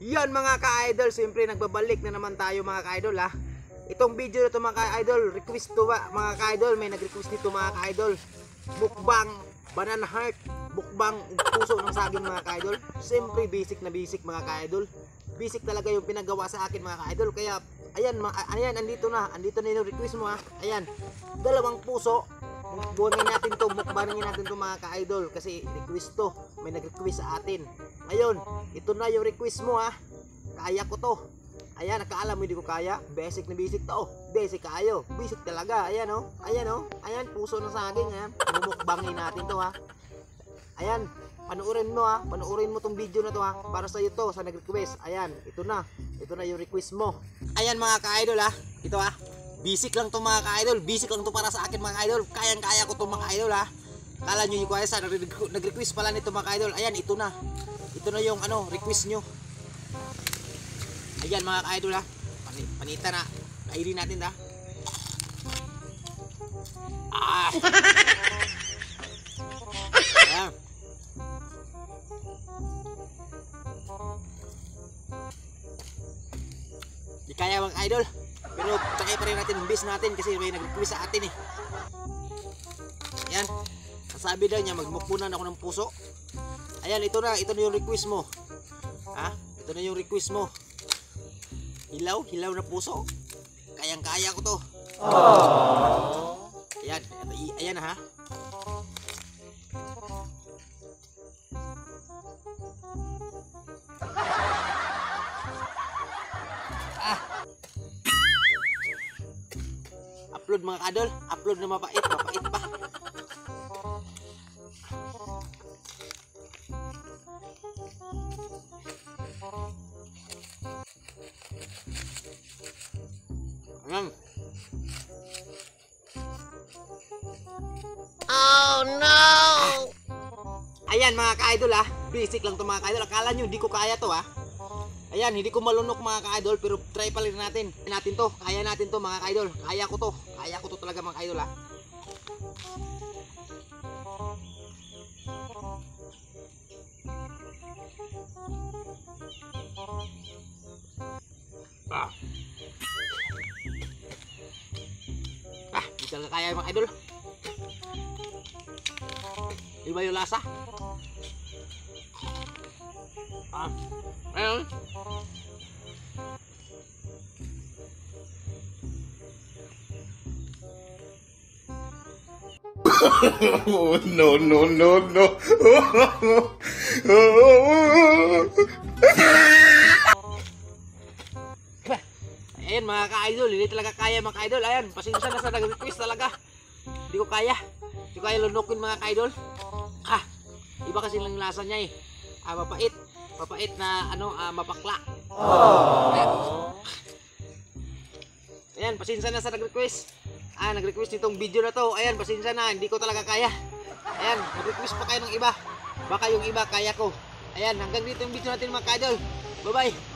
Yan mga ka-idol, siyempre nagbabalik na naman tayo mga ka-idol ha. Itong video na ito mga ka-idol, request to mga ka-idol, may nag-request nito mga ka-idol. Mukbang banana heart, mukbang puso ng saging mga ka-idol. Siyempre basic na basic mga ka-idol. Basic talaga yung pinagawa sa akin mga ka-idol. Kaya ayan, andito na yung request mo ha. Ayan, 2 puso. Buhanin natin to, mukbangin natin to mga ka-idol kasi request to, may nag-request sa atin. Ngayon, ito na yung request mo ha. Kaya ko to. Ayan, nakaalam mo hindi ko kaya. Basic na basic to. Basic kayo. Basic talaga. Ayan oh. Ayan oh. Ayan, puso ng saging. Ayan, mumukbangin natin to ha. Ayan, panuorin mo ha. Panuorin mo tong video na to ha. Para sa iyo to, sa nag-request. Ayan, ito na. Ito na yung request mo. Ayan mga ka-idol ha. Ito ha. Basic lang to mga ka-idol. Basic lang to para sa akin mga ka-idol. Kayang-kaya ko to mga ka-idol ha. Kala nyo yung kaya sa nag-request pala nito mga ka-idol. Ayan, ito na. Ito na yung request nyo. Ayan mga ka-idol ha. Panita na. Kainin natin ha. Ayan. Di kaya mga ka-idol. Pero kaya pa rin natin yung base natin kasi may nag-request sa atin eh. Ayan. Sabi daw niya magmukbunan ako ng puso. Ayan, ito na yung request mo. Ha? Ito na yung request mo. Hilaw na puso. Kayang-kaya ko to. Ayan, ayan ha. Upload mga kadol, upload na mapait pa. Ayan. Oh no! Ayan mga ka-idol ha, basic lang to mga ka-idol. Akala nyo hindi ko kaya to ha. Ayan, hindi ko malunok mga ka-idol pero try pa rin natin. Kaya natin to mga ka-idol. Kaya ko to talaga mga ka-idol ha. Hindi talaga kaya mga ka-idol. Iba yung lasa. Ayun. Oh, no. Ayan mga ka-idol, hindi talaga kaya mga ka-idol. Ayan, pasensya na sa nag-request talaga. Hindi ko kaya lunukin mga ka-idol. Iba kasi lang lasa niya eh. Mapait na mapakla. Ayan, pasensya na sa nag-request. Nag-request nitong video na to. Ayan, pasensya na, hindi ko talaga kaya. Ayan, nag-request pa kayo ng iba. Baka yung iba kaya ko. Ayan, hanggang dito yung video natin mga ka-idol. Bye-bye.